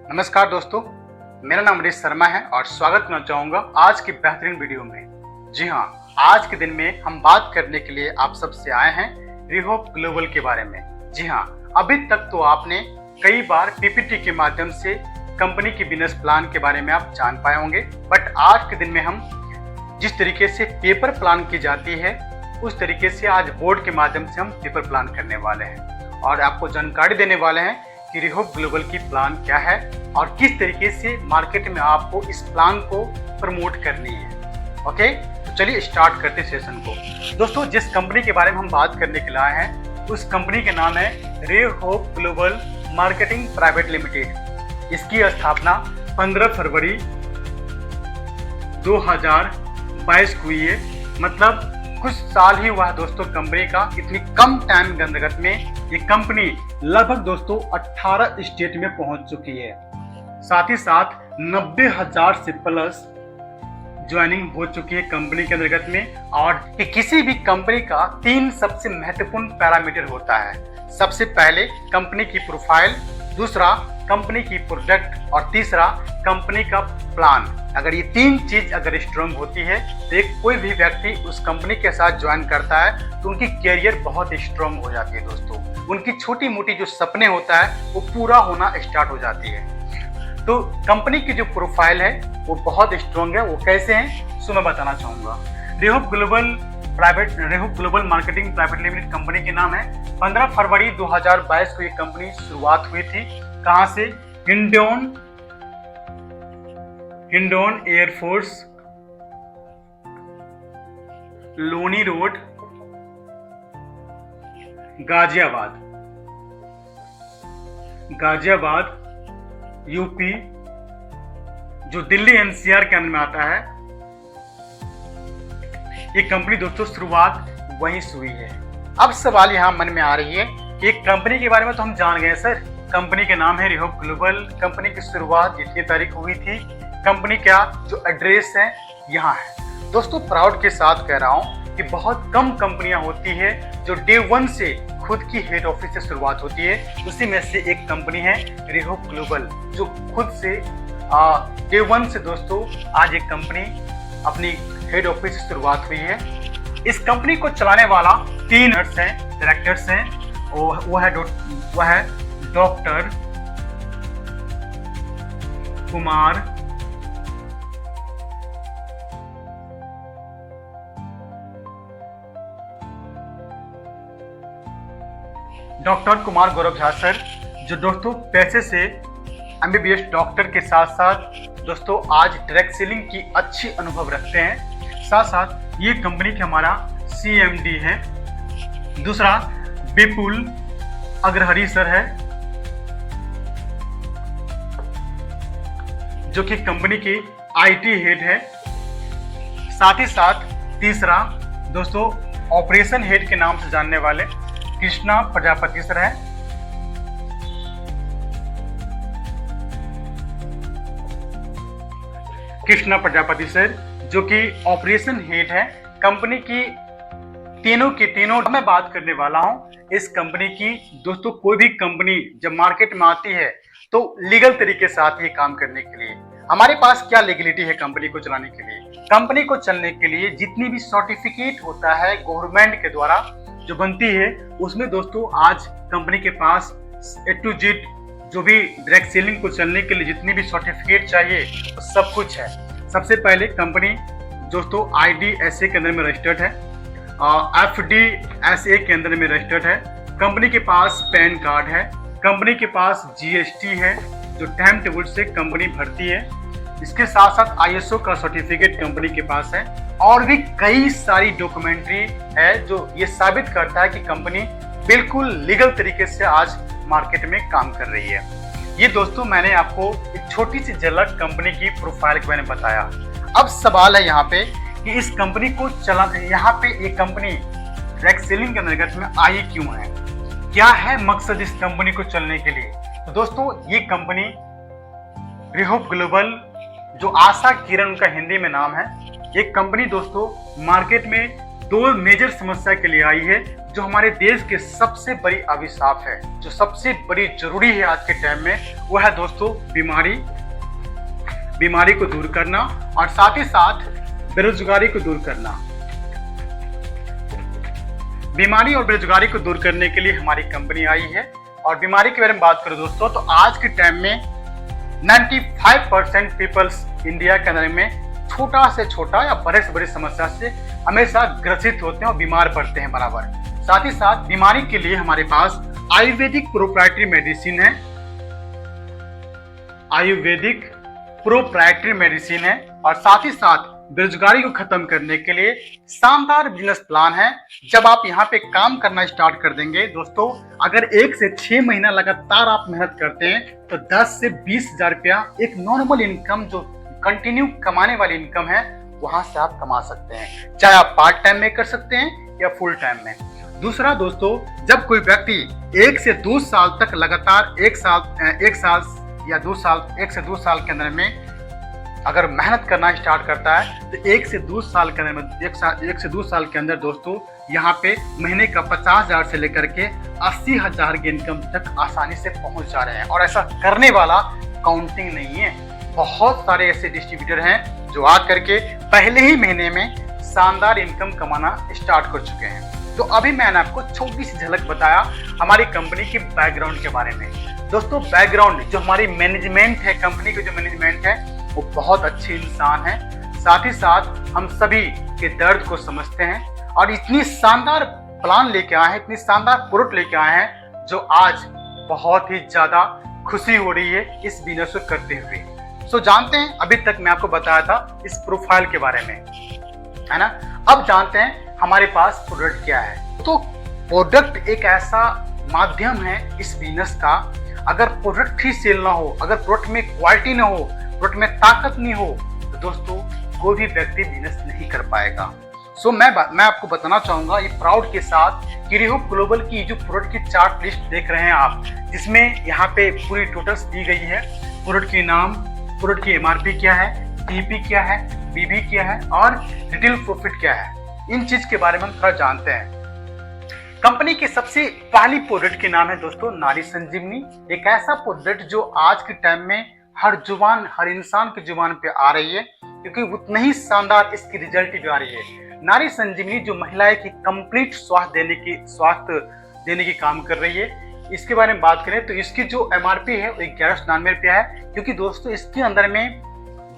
नमस्कार दोस्तों, मेरा नाम अमरीश शर्मा है और स्वागत करना चाहूँगा आज की बेहतरीन वीडियो में। जी हाँ, आज के दिन में हम बात करने के लिए आप सबसे आए हैं रिहोप ग्लोबल के बारे में। जी हाँ, अभी तक तो आपने कई बार पीपीटी के माध्यम से कंपनी की बिजनेस प्लान के बारे में आप जान पाए होंगे, बट आज के दिन में हम जिस तरीके से पेपर प्लान की जाती है उस तरीके से आज बोर्ड के माध्यम से हम पेपर प्लान करने वाले हैं और आपको जानकारी देने वाले हैं कि रिहोप ग्लोबल की प्लान क्या है और किस तरीके से मार्केट में आपको इस प्लान को प्रमोट करनी है। ओके, तो चलिए स्टार्ट करते सेशन को। दोस्तों, जिस कंपनी के बारे में हम बात करने के लिए आए हैं उस कंपनी के नाम है रिहोप ग्लोबल मार्केटिंग प्राइवेट लिमिटेड। इसकी स्थापना 15 फरवरी 2022 को हुई है, मतलब कुछ साल ही हुआ है दोस्तों कंपनी का। इतनी कम टाइम के अंतर्गत में ये कंपनी लगभग दोस्तों 18 स्टेट में पहुंच चुकी है। साथ ही साथ 90,000 से प्लस ज्वाइनिंग हो चुकी है कंपनी के अंतर्गत में। और कि किसी भी कंपनी का 3 सबसे महत्वपूर्ण पैरामीटर होता है। सबसे पहले कंपनी की प्रोफाइल, दूसरा कंपनी की प्रोडक्ट और तीसरा कंपनी का प्लान। अगर ये 3 चीज अगर स्ट्रांग होती है तो एक कोई भी व्यक्ति उस कंपनी के साथ ज्वाइन करता है तो उनकी कैरियर बहुत स्ट्रांग हो जाती है दोस्तों। उनकी छोटी मोटी जो सपने होता है वो पूरा होना स्टार्ट हो जाती है। तो कंपनी की जो प्रोफाइल है वो बहुत स्ट्रांग है। वो कैसे है सो मैं बताना चाहूंगा। Rehope Global Marketing Private Limited company के नाम है। 15 फरवरी 2022 को ये कंपनी शुरुआत हुई थी। कहां से? Hindaun air force, Loni road, Ghaziabad UP, जो दिल्ली एनसीआर के अंदर में आता है। ये कंपनी दोस्तों शुरुआत वहीं से हुई है। अब सवाल यहाँ मन में आ रही है कि एक कंपनी के बारे में तो हम जान गए सर, कंपनी के नाम है रिहोप ग्लोबल। कंपनी की शुरुआत इतनी तारीख हुई थी। कंपनी क्या जो एड्रेस है यहाँ है। दोस्तों, प्राउड के साथ कह रहा हूँ कि बहुत कम कंपनियां होती है जो डे 1 से खुद की हेड ऑफिस से शुरुआत होती है। उसी में से एक कंपनी है रिहोप ग्लोबल जो खुद से डे 1 से दोस्तों आज एक कंपनी अपनी हेड ऑफिस से शुरुआत हुई है। इस कंपनी को चलाने वाला 3 डायरेक्टर्स हैं। वो है डॉक्टर कुमार गौरव झा सर, जो दोस्तों पैसे से एमबीबीएस डॉक्टर के साथ साथ दोस्तों आज डायरेक्ट सेलिंग की अच्छी अनुभव रखते हैं। साथ साथ ये कंपनी के हमारा सीएमडी है। दूसरा विपुल अग्रहरी सर है, जो कि कंपनी की आईटी हेड है। साथ ही साथ तीसरा दोस्तों ऑपरेशन हेड के नाम से जानने वाले कृष्णा प्रजापति सर है। कृष्णा प्रजापति सर जो कि ऑपरेशन हेड है कंपनी की तीनों मैं बात करने वाला हूं इस कंपनी की। दोस्तों, कोई भी कंपनी जब मार्केट में आती है तो लीगल तरीके से आती है काम करने के लिए। हमारे पास क्या लीगलिटी है कंपनी को चलाने के लिए? कंपनी को चलने के लिए जितनी भी सर्टिफिकेट होता है गवर्नमेंट के द्वारा जो बनती है, उसमें दोस्तों आज कंपनी के पास A to Z जो भी डायरेक्ट सेलिंग को चलने के लिए जितनी भी सर्टिफिकेट चाहिए तो सब कुछ है। सबसे पहले कंपनी दोस्तों IDSA के अंदर में रजिस्टर्ड है, FDSA के अंदर में रजिस्टर्ड है। कंपनी के पास पैन कार्ड है, कंपनी के पास GST है जो टाइम टेबल से कंपनी भरती है। इसके साथ साथ ISO का सर्टिफिकेट कंपनी के पास है और भी कई सारी डॉक्यूमेंट्री है जो ये साबित करता है कि कंपनी बिल्कुल लीगल तरीके से आज मार्केट में काम कर रही है। ये दोस्तों मैंने आपको एक छोटी सी झलक कंपनी की प्रोफाइल के बारे में बताया। अब सवाल है यहाँ पे कि इस कंपनी को यहाँ पे ये कंपनी डायरेक्ट सेलिंग के अंतर्गत में आई क्यों है, क्या है मकसद इस कंपनी को चलने के लिए? तो दोस्तों ये कंपनी रिहोप ग्लोबल जो आशा किरण का हिंदी में नाम है, ये कंपनी दोस्तों मार्केट में 2 मेजर समस्या के लिए आई है जो हमारे देश के सबसे बड़ी अभिशाप है, जो सबसे बड़ी जरूरी है आज के टाइम में, वो है दोस्तों बीमारी को दूर करना और साथ ही साथ बेरोजगारी को दूर करना। बीमारी और बेरोजगारी को दूर करने के लिए हमारी कंपनी आई है। और बीमारी के बारे में बात करें दोस्तों, तो आज के टाइम में 95% पीपल्स इंडिया के अंदर में छोटा से छोटा या बड़े से बड़ी समस्या से हमेशा ग्रसित होते हैं और बीमार पड़ते हैं बराबर। साथ ही साथ बीमारी के लिए हमारे पास आयुर्वेदिक प्रोप्राइटरी मेडिसिन है, आयुर्वेदिक प्रोप्राइटरी मेडिसिन है और साथ ही साथ बेरोजगारी को खत्म करने के लिए शानदार बिजनेस प्लान है। जब आप यहाँ पे काम करना स्टार्ट कर देंगे दोस्तों, अगर 1 से 6 महीना लगातार आप मेहनत करते हैं तो 10 से 20 हजार रुपया एक नॉर्मल इनकम, जो कंटिन्यू कमाने वाली इनकम है, वहां से आप कमा सकते हैं। चाहे आप पार्ट टाइम में कर सकते हैं या फुल टाइम में। दूसरा दोस्तों, जब कोई व्यक्ति 1 से 2 साल तक लगातार 1 से 2 साल के अंदर में अगर मेहनत करना स्टार्ट करता है तो 1 से 2 साल के अंदर में 1 से 2 साल के अंदर दोस्तों यहाँ पे महीने का 50,000 से लेकर के 80,000 की इनकम तक आसानी से पहुंच जा रहे हैं। और ऐसा करने वाला काउंटिंग नहीं है, बहुत सारे ऐसे डिस्ट्रीब्यूटर हैं जो आकर के पहले ही महीने में शानदार इनकम कमाना स्टार्ट कर चुके हैं। तो अभी मैंने आपको छोटी सी झलक बताया हमारी कंपनी के बैकग्राउंड के बारे में। दोस्तों बैकग्राउंड, जो हमारी मैनेजमेंट है, कंपनी की जो मैनेजमेंट है, वो बहुत अच्छे इंसान है। साथ ही साथ हम सभी के दर्द को समझते हैं और इतनी शानदार प्लान लेके आए हैं, इतनी शानदार प्रोडक्ट लेके आए हैं, जो आज बहुत ही ज्यादा खुशी हो रही है इस बिजनेस को करते हुए। सो जानते हैं, अभी तक मैं आपको बताया था इस प्रोफाइल के बारे में, है ना। अब जानते हैं हमारे पास प्रोडक्ट क्या है। तो प्रोडक्ट एक ऐसा माध्यम है इस बिजनेस का, अगर प्रोडक्ट ही सेल ना हो, अगर प्रोडक्ट में क्वालिटी ना हो, प्रोडक्ट में ताकत नहीं हो, तो दोस्तों कोई भी व्यक्ति बिजनेस नहीं कर पाएगा। सो मैं आपको बताना चाहूंगा ये प्राउड के साथ कि रिहोप ग्लोबल की जो प्रोडक्ट की चार्ट लिस्ट देख रहे हैं आप, जिसमें यहाँ पे पूरी टोटल्स दी गई है। प्रोडक्ट के नाम, प्रोडक्ट की MRP क्या है, TP क्या है, BB क्या है और रिटेल प्रॉफिट क्या है, इन चीज के बारे में हम थोड़ा जानते हैं। कंपनी की सबसे पहली प्रोडक्ट के नाम है दोस्तों नारी संजीवनी। एक ऐसा प्रोडक्ट जो आज के टाइम में हर इंसान की जुबान पे आ रही है, क्योंकि उतना ही शानदार इसकी रिजल्ट भी आ रही है। नारी संजीवनी जो महिलाएं की कंप्लीट स्वास्थ्य देने की काम कर रही है। इसके बारे में बात करें तो इसकी जो MRP है वो 1199 रुपया है, क्योंकि दोस्तों इसके अंदर में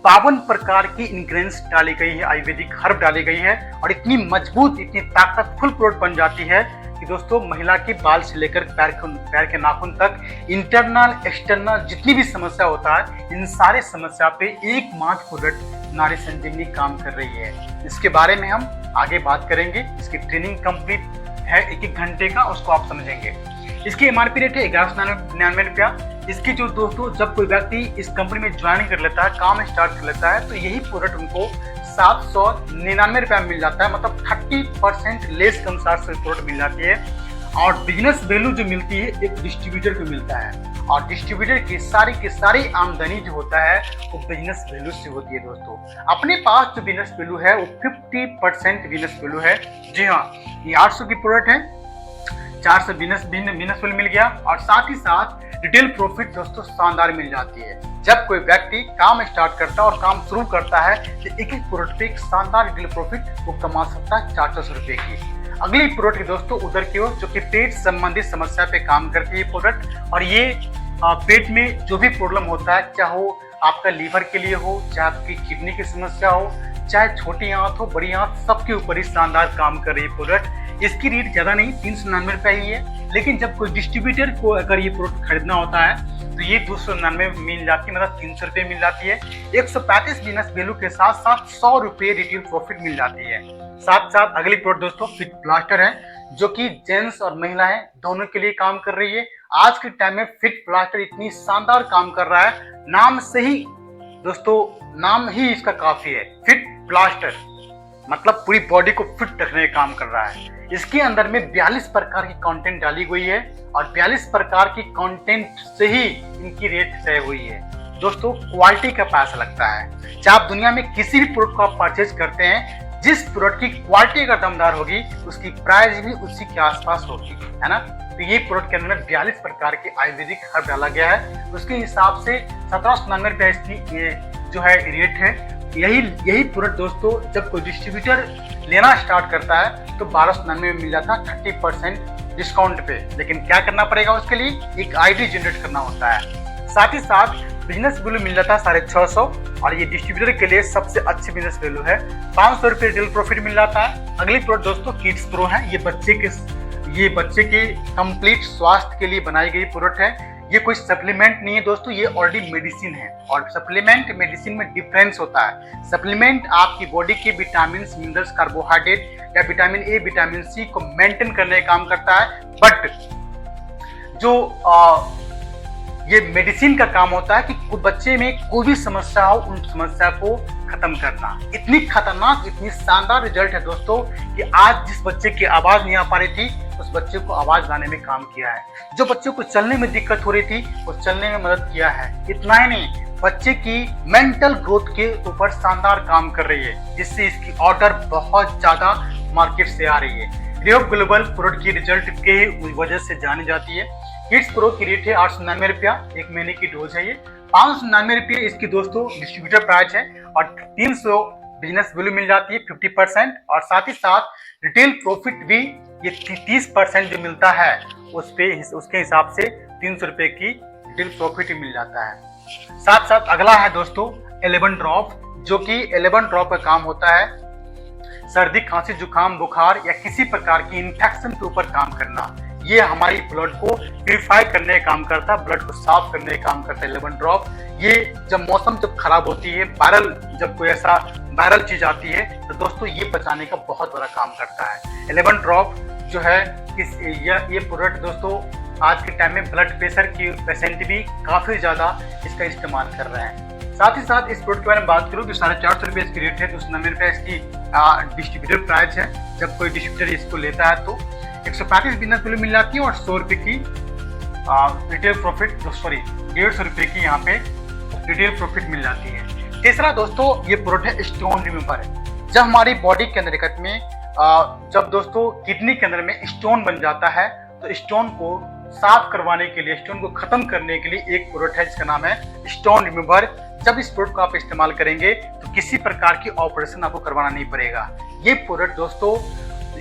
52 प्रकार की इंग्रेडिएंट्स डाली गई है, आयुर्वेदिक हर्ब डाली गई है और इतनी मजबूत, इतनी ताकतफुल प्रोडक्ट बन जाती है कि दोस्तों महिला की बाल से लेकर पैर के नाखून तक, इंटरनल एक्सटर्नल जितनी भी समस्या होता है, इन सारे समस्या पे एकमात्र प्रोडक्ट नारी संजीवनी काम कर रही है। इसके बारे में हम आगे बात करेंगे। इसकी ट्रेनिंग कंप्लीट है 1 घंटे का, उसको आप समझेंगे। इसकी MRP रेट है 1199 रुपया। इसकी जो दोस्तों, जब कोई व्यक्ति इस कंपनी में ज्वाइन कर लेता है, काम स्टार्ट कर लेता है, तो यही प्रोडक्ट उनको 799 रुपया मिल जाता है, मतलब 30% लेस कम चार्ज से प्रोडक्ट मिल जाती है। और बिजनेस वैल्यू जो मिलती है एक डिस्ट्रीब्यूटर को मिलता है, और डिस्ट्रीब्यूटर की सारी आमदनी जो होता है वो बिजनेस वैल्यू से होती है। दोस्तों अपने पास जो बिजनेस वैल्यू है वो 50% बिजनेस वैल्यू है। जी हाँ, ये 800 की प्रोडक्ट है, 400 बिजनेस वैल्यू मिल गया और साथ ही साथ रिटेल प्रॉफिट दोस्तों शानदार मिल जाती है। जब कोई व्यक्ति काम स्टार्ट करता है और काम शुरू करता है तो एक प्रोडक्ट पे एक शानदार रिटेल प्रॉफिट वो कमा सकता है 400 रुपए की। अगली प्रोडक्ट दोस्तों उधर की ओर, जो कि पेट संबंधित समस्या पे काम करती है प्रोडक्ट। और ये पेट में जो भी प्रॉब्लम होता है, चाहे वो आपका लीवर के लिए हो, चाहे आपकी किडनी की समस्या हो, चाहे छोटी आंत हो, बड़ी आंत, सबके ऊपर ही शानदार काम कर रही है प्रोडक्ट। इसकी रेट ज्यादा नहीं, 399 रुपया ही है, लेकिन जब कोई डिस्ट्रीब्यूटर को अगर ये प्रोडक्ट खरीदना होता है तो ये 299 मिल जाती है, मतलब 300 रुपये मिल जाती है। 135 बिजनेस वैल्यू के साथ साथ 100 रुपये रिटेल प्रॉफिट मिल जाती है। साथ साथ अगली प्रोडक्ट दोस्तों फिट प्लास्टर है, जो कि जेंट्स और महिलाएं दोनों के लिए काम कर रही है। आज के टाइम में फिट प्लास्टर इतनी शानदार काम कर रहा है, नाम से ही दोस्तों, नाम ही इसका काफी है। फिट प्लास्टर मतलब पूरी बॉडी को फिट रखने का काम कर रहा है। इसके अंदर में 42 प्रकार की कंटेंट डाली गई है और 42 प्रकार की कंटेंट से ही इनकी रेट तय हुई है। दोस्तों क्वालिटी का पैसा लगता है। चाहे आप दुनिया में किसी भी प्रोडक्ट को आप परचेज करते हैं, जिस प्रोडक्ट की क्वालिटी अगर दमदार होगी उसकी प्राइस भी उसी के आसपास होगी, है ना। तो ये प्रोडक्ट के अंदर में 42 प्रकार के आयुर्वेदिक हर्ब डाला गया है। उसके हिसाब से 1799 रुपये इसकी ये जो है रेट है। यही प्रोडक्ट दोस्तों जब कोई डिस्ट्रीब्यूटर लेना स्टार्ट करता है तो 1299 में मिल जाता है 30% डिस्काउंट पे। लेकिन क्या करना पड़ेगा, उसके लिए एक आईडी जनरेट करना होता है। साथ ही साथ बिजनेस वैल्यू मिल जाता है 650 और ये डिस्ट्रीब्यूटर के लिए सबसे अच्छी बिजनेस वैल्यू है। 500 रुपये रिटेल प्रॉफिट मिल जाता है। अगली प्रोडक्ट दोस्तों किड्स प्रो है। ये बच्चे के कंप्लीट स्वास्थ्य के लिए बनाई गई प्रोडक्ट है। ये कोई सप्लीमेंट नहीं है दोस्तों, ये ऑलरेडी मेडिसिन है। और सप्लीमेंट मेडिसिन में डिफरेंस होता है। सप्लीमेंट आपकी बॉडी के विटामिन, मिनरल्स, कार्बोहाइड्रेट या विटामिन ए, विटामिन सी को मेंटेन करने का काम करता है। बट जो ये मेडिसिन का काम होता है कि बच्चे में कोई भी समस्या हो उन समस्या को खत्म करना। इतनी खतरनाक, इतनी शानदार रिजल्ट है दोस्तों कि आज जिस बच्चे की आवाज नहीं आ पा रही थी उस बच्चे को आवाज लाने में काम किया है। जो बच्चे को चलने में दिक्कत हो रही थी वो चलने में मदद किया है। इतना ही नहीं, बच्चे की मेंटल ग्रोथ के ऊपर शानदार काम कर रही है, जिससे इसकी ऑर्डर बहुत ज्यादा मार्केट से आ रही है। रियो ग्लोबल प्रोडक्ट की रिजल्ट के वजह से जानी जाती है। किड्स प्रो की रेट है 899 रुपया, 1 महीने की डोज है ये। 599 रुपये इसकी दोस्तों डिस्ट्रीब्यूटर प्राइस है और 300 बिजनेस वैल्यू मिल जाती है 50%। और साथ ही साथ रिटेल प्रॉफिट भी ये 30% जो मिलता है उसके हिसाब से 300 रुपये की रिटेल प्रॉफिट मिल जाता है। साथ साथ अगला है दोस्तों 11 ड्रॉप, जो कि 11 ड्रॉप का काम होता है सर्दी, खांसी, जुकाम, बुखार या किसी प्रकार की इन्फेक्शन के ऊपर काम करना। ये हमारी ब्लड को प्यूरिफाई करने का काम करता है, ब्लड को साफ करने का काम करता है 11 ड्रॉप। ये जब मौसम खराब होती है, जब कोई ऐसा वायरल चीज आती है तो दोस्तों ये बचाने का बहुत बड़ा काम करता है 11 ड्रॉप जो है। ये प्रोडक्ट दोस्तों आज के टाइम में ब्लड प्रेशर की पेशेंट भी काफी ज्यादा इसका इस्तेमाल कर रहे हैं। साथ ही साथ इस प्रोडक्ट के बारे में बात करूँ तो 450 रुपये इसकी रेट है, 290 रुपये इसकी डिस्ट्रीब्यूटर प्राइस है। जब कोई डिस्ट्रीब्यूटर इसको लेता है तो 135 बिजनेस वैल्यू मिल जाती है और 100 रुपये की रिटेल प्रॉफिट, 150 रुपये की यहाँ पे रिटेल प्रॉफिट मिल जाती है। तीसरा दोस्तों ये प्रोडक्ट है स्टोन रिमूवर। जब हमारी बॉडी के अंदर में जब दोस्तों किडनी के अंदर में स्टोन बन जाता है तो स्टोन को साफ करवाने के लिए, स्टोन को खत्म करने के लिए एक प्रोडक्ट है जिसका नाम है स्टोन रिमूवर। जब इस प्रोडक्ट को आप इस्तेमाल करेंगे तो किसी प्रकार की ऑपरेशन आपको करवाना नहीं पड़ेगा। ये प्रोडक्ट दोस्तों,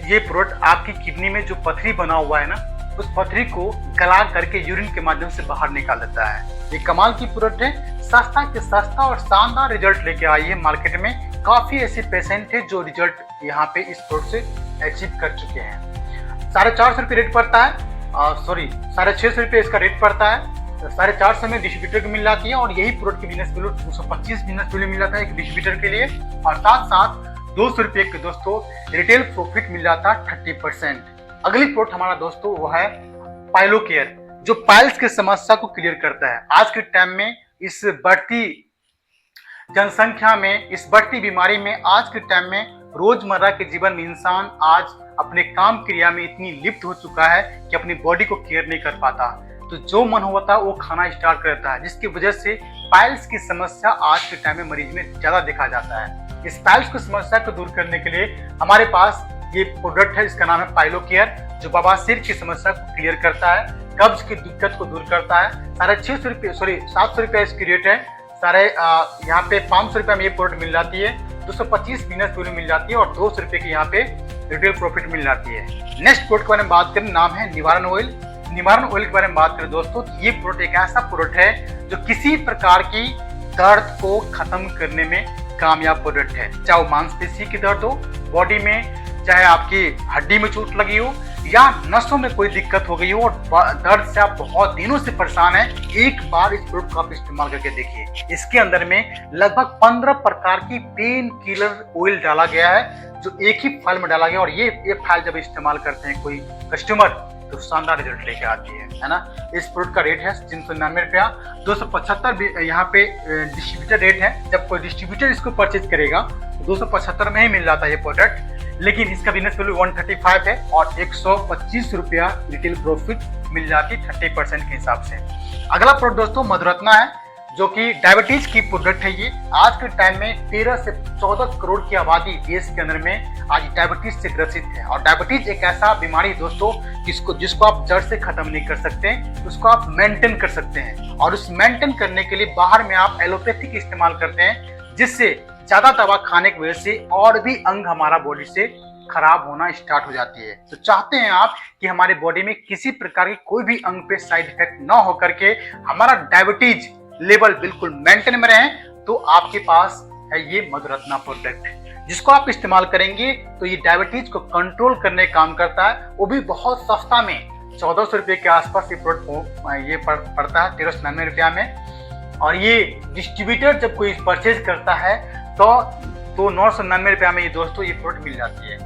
ये प्रोडक्ट आपकी किडनी में जो पथरी बना हुआ है ना, उस पथरी को गला करके यूरिन के माध्यम से बाहर निकाल देता है। ये कमाल की प्रोडक्ट है, सस्ता के सस्ता और शानदार रिजल्ट लेके आई है मार्केट में। काफी ऐसे पेशेंट है जो रिजल्ट यहाँ पे इस प्रोडक्ट से अचीव कर चुके हैं। 450 रुपये रेट पड़ता है, 650 रुपये इसका रेट पड़ता है। 450 में डिस्ट्रीब्यूटर को मिल जाती है और यही प्रोडक्ट की बिजनेस वैल्यू 225 बिजनेस वैल्यू मिल जाता है एक डिस्ट्रीब्यूटर के लिए। और साथ साथ 200 रुपये के दोस्तों रिटेल प्रॉफिट मिल जाता है 30%। अगली प्रोडक्ट हमारा दोस्तों वो है पाइलो केयर, जो पाइल्स की समस्या को क्लियर करता है। आज के टाइम में इस बढ़ती जनसंख्या में, इस बढ़ती बीमारी में, आज के टाइम में रोजमर्रा के जीवन में इंसान आज अपने काम क्रिया में इतनी लिप्त हो चुका है कि अपनी बॉडी को केयर नहीं कर पाता। तो जो मन होता है वो खाना स्टार्ट करता है, जिसकी वजह से पाइल्स की समस्या आज के टाइम में मरीज में ज्यादा देखा जाता है। इस पाइल्स की समस्या को दूर करने के लिए हमारे पास ये प्रोडक्ट है, इसका नाम है पाइलो केयर, जो बवासीर की समस्या को क्लियर करता है, कब्ज की दिक्कत को दूर करता है। 700 रुपये इसकी रेट है। यहाँ पे 500 रुपये में ये प्रोडक्ट मिल जाती है, 225 बिजनेस वैल्यू मिल जाती है और 200 रुपये की यहाँ पे रिटेल प्रॉफिट मिल जाती है। नेक्स्ट प्रोडक्ट के बारे में बात करें, नाम है निवारण ऑयल। निवारण ऑयल के बारे में बात करें दोस्तों तो ये प्रोडक्ट एक ऐसा प्रोडक्ट है जो किसी प्रकार की दर्द को खत्म करने में कामयाब प्रोडक्ट है। चाहे वो मांसपेशी की दर्द हो बॉडी में, चाहे आपकी हड्डी में चोट लगी हो या नसों में कोई दिक्कत हो गई हो और दर्द से आप बहुत दिनों से परेशान हैं, एक बार इस प्रोडक्ट को आप इस्तेमाल करके देखिए। इसके अंदर में लगभग 15 प्रकार की पेन किलर ऑयल डाला गया है जो एक ही फाइल में डाला गया और ये फाइल जब इस्तेमाल करते हैं कोई कस्टमर तो शानदार रिजल्ट लेके आती है ना। इस प्रोडक्ट का रेट है 399 रुपया, 275 यहाँ पे डिस्ट्रीब्यूटर रेट है। जब कोई डिस्ट्रीब्यूटर इसको परचेज करेगा तो 275 में ही मिल जाता है ये प्रोडक्ट, लेकिन इसका बिजनेस वैल्यू 135 है और 125 रुपया रिटेल प्रॉफिट मिल जाती है 30% के हिसाब से। अगला प्रोडक्ट दोस्तों मधुरत्ना है। जो कि डायबिटीज की प्रोडक्ट है। ये आज के टाइम में 13 से 14 करोड़ की आबादी देश के अंदर में आज डायबिटीज से ग्रसित है। और डायबिटीज एक ऐसा बीमारी है दोस्तों जिसको आप जड़ से खत्म नहीं कर सकते, उसको आप मेंटेन कर सकते हैं। और उस मेंटेन करने के लिए बाहर में आप एलोपैथी इस्तेमाल करते हैं, जिससे ज्यादा दवा खाने की वजह से और भी अंग हमारा बॉडी से खराब होना स्टार्ट हो जाती है। तो चाहते हैं आप कि हमारे बॉडी में किसी प्रकार की कोई भी अंग पे साइड इफेक्ट ना हो करके हमारा डायबिटीज लेवल बिल्कुल मेंटेन में रहे, तो आपके पास है ये मधुरत्ना प्रोडक्ट, जिसको आप इस्तेमाल करेंगे तो ये डायबिटीज को कंट्रोल करने का काम करता है। वो भी बहुत सस्ता में 1400 रुपये के आसपास ये प्रोडक्ट ये पड़ता है, 1399 रुपया में। और ये डिस्ट्रीब्यूटर जब कोई परचेज करता है तो 999 रुपया में ये दोस्तों ये प्रोडक्ट मिल जाती है।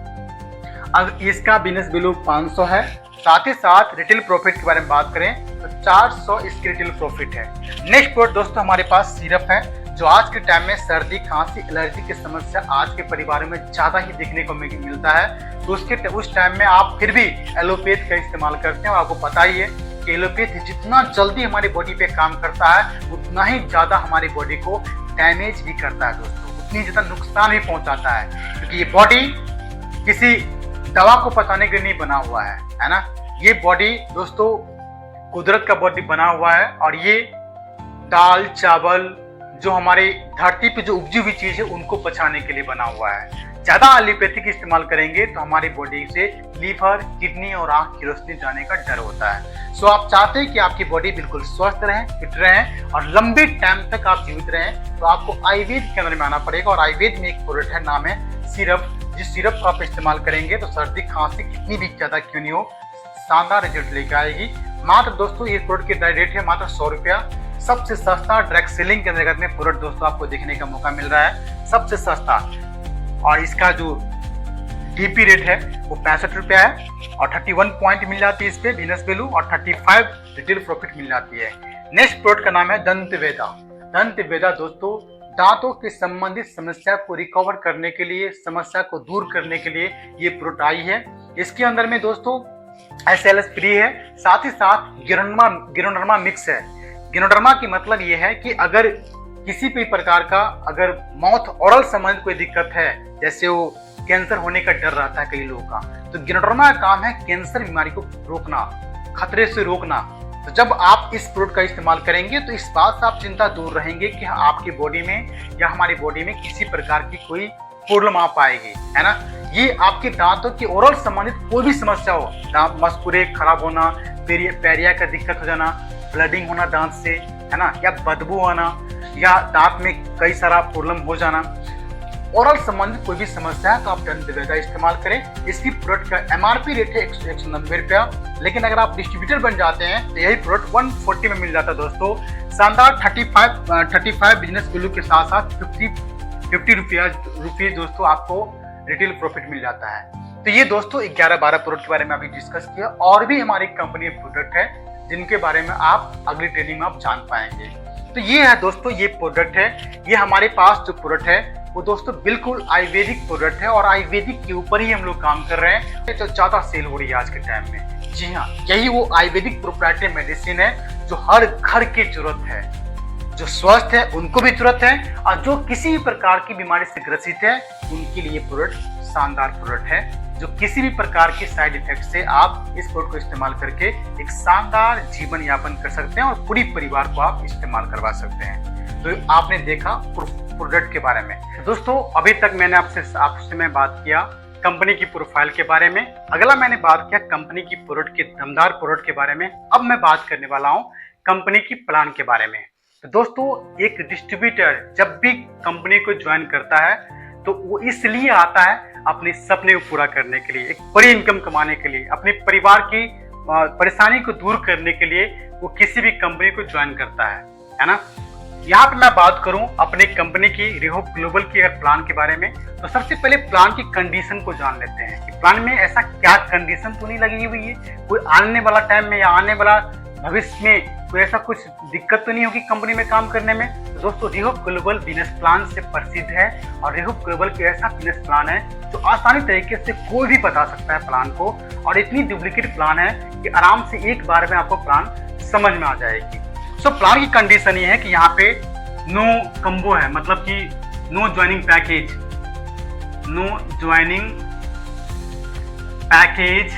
अब इसका बिजनेस वैल्यू 500 है। साथ ही साथ रिटेल प्रॉफिट के बारे में बात करें तो 400 इसकी रिटेल प्रॉफिट है। नेक्स्ट प्रोडक्ट दोस्तों हमारे पास सिरप है, जो आज के टाइम में सर्दी खांसी एलर्जी की समस्या आज के परिवारों में ज्यादा ही देखने को मिलता है। तो उस टाइम में आप फिर भी एलोपैथ का इस्तेमाल करते हैं। और आपको पता ही है कि एलोपैथ जितना जल्दी हमारी बॉडी पे काम करता है उतना ही ज्यादा हमारी बॉडी को डैमेज भी करता है दोस्तों, उतनी ज्यादा नुकसान भी पहुंचाता है, क्योंकि ये बॉडी किसी दवा को पचाने के लिए नहीं बना हुआ है ना। ये बॉडी दोस्तों कुदरत का बॉडी बना हुआ है। और ये दाल चावल जो हमारे धरती पे जो उपजी हुई चीज है उनको पचाने के लिए बना हुआ है। ज्यादा एलोपैथिक इस्तेमाल करेंगे तो हमारी बॉडी से लीवर, किडनी और आंख की रोशनी जाने का डर होता है। सो आप चाहते हैं कि आपकी बॉडी बिल्कुल स्वस्थ रहे, फिट रहे और लंबे टाइम तक आप जीवित रहें, तो आपको आयुर्वेद के अंदर में आना पड़ेगा। और आयुर्वेद में एक प्रोडक्ट है, नाम है सिरप। जिस सिरप को आप इस्तेमाल करेंगे तो सर्दी खांसी कितनी भी ज्यादा क्यों नहीं हो, शानदार रिजल्ट लेकर आएगी। मात्र दोस्तों ये प्रोडक्ट की रेट है मात्र 100 रुपया। सबसे सस्ता डायरेक्ट सेलिंग के अंतर्गत में प्रोडक्ट दोस्तों आपको देखने का मौका मिल रहा है, सबसे सस्ता। और इसका जो डीपी रेट है वो 65 रुपया है और 31 पॉइंट मिल जाती है इस पे बिजनेस वैल्यू, और 35 रिटेल प्रॉफिट मिल जाती है। नेक्स्ट प्रोडक्ट का नाम है दंतवेदा। दंतवेदा दोस्तों दांतों के संबंधित समस्या को रिकवर करने के लिए, समस्या को दूर करने के लिए ये प्रोडक्ट आई है। इसके अंदर में दोस्तों SLS फ्री है, साथ ही साथ गिरोडर्मा मिक्स है। गिरोडर्मा की मतलब ये है कि अगर किसी भी प्रकार का अगर माउथ ओरल संबंधित कोई दिक्कत है, जैसे वो कैंसर होने का डर रहता है कई लोगों का, तो गिरोडर्मा का काम है कैंसर बीमारी को रोकना, खतरे से रोकना। तो जब आप इस प्रोडक्ट का इस्तेमाल करेंगे तो इस बात से आप चिंता दूर रहेंगे कि आपकी बॉडी में या हमारी बॉडी में किसी प्रकार की कोई प्रॉब्लम आ पाएगी, है ना। ये आपके दांतों की ओरल संबंधित कोई भी समस्या हो, दांत मस्कुरे खराब होना, पेरिया का दिक्कत हो जाना, ब्लडिंग होना दांत से, है ना, या बदबू आना, या दांत में कई सारा प्रॉब्लम हो जाना, ओरल संबंधित कोई भी समस्या है तो आप दंतवेदा इस्तेमाल करें। इसकी प्रोडक्ट का MRP रेट है 190 रुपया, लेकिन अगर आप डिस्ट्रीब्यूटर बन जाते हैं तो यही प्रोडक्ट 140 में मिल जाता है दोस्तों। शानदार 35 बिजनेस वैल्यू के साथ साथ 50 रुपये दोस्तों आपको रिटेल प्रॉफिट मिल जाता है। तो ये दोस्तों 11-12 प्रोडक्ट के बारे में अभी डिस्कस किया। और भी हमारी कंपनी प्रोडक्ट है जिनके बारे में आप अगली ट्रेनिंग में आप जान पाएंगे। तो ये है दोस्तों, ये प्रोडक्ट है। ये हमारे पास जो प्रोडक्ट है वो दोस्तों बिल्कुल आयुर्वेदिक प्रोडक्ट है और आयुर्वेदिक के ऊपर ही हम लोग काम कर रहे हैं, तो ज्यादा सेल हो रही है आज के टाइम में। जी हाँ, यही वो आयुर्वेदिक प्रोप्राइटरी मेडिसिन है जो हर घर की जरूरत है, जो स्वस्थ है उनको भी जरूरत है, और जो किसी भी प्रकार की बीमारी से ग्रसित है उनके लिए प्रोडक्ट शानदार प्रोडक्ट है, जो किसी भी प्रकार के साइड इफेक्ट से आप इस प्रोडक्ट को इस्तेमाल करके एक शानदार जीवन यापन कर सकते हैं और पूरी परिवार को आप इस्तेमाल करवा सकते हैं। तो आपने देखा प्रोडक्ट के बारे में। दोस्तों अभी तक मैंने आपसे मैं बात किया कंपनी की प्रोफाइल के बारे में, अगला मैंने बात किया कंपनी की प्रोडक्ट के दमदार प्रोडक्ट के बारे में। अब मैं बात करने वाला हूँ कंपनी की प्लान के बारे में। तो दोस्तों एक डिस्ट्रीब्यूटर जब भी कंपनी को ज्वाइन करता है तो वो इसलिए आता है अपने सपने को पूरा करने के लिए, एक बड़ी इनकम कमाने के लिए, अपने परिवार की परेशानी को दूर करने के लिए वो किसी भी कंपनी को ज्वाइन करता है ना। यहाँ पे मैं बात करूं अपनी कंपनी की रिहोप ग्लोबल की अगर प्लान के बारे में, तो सबसे पहले प्लान की कंडीशन को जान लेते हैं कि प्लान में ऐसा क्या कंडीशन तो नहीं लगी हुई है, कोई आने वाला टाइम में या आने वाला भविष्य में कोई ऐसा कुछ दिक्कत तो नहीं होगी कंपनी में काम करने में। तो दोस्तों रिहोप ग्लोबल बिजनेस प्लान से प्रसिद्ध है और रिहोप ग्लोबल की ऐसा बिजनेस प्लान है जो आसानी तरीके से कोई भी बता सकता है प्लान को, और इतनी डुप्लीकेट प्लान है कि आराम से एक बार में आपको प्लान समझ में आ जाएगी। सो प्लान की कंडीशन ये है कि यहाँ पे नो कम्बो है, मतलब कि no joining package, no joining package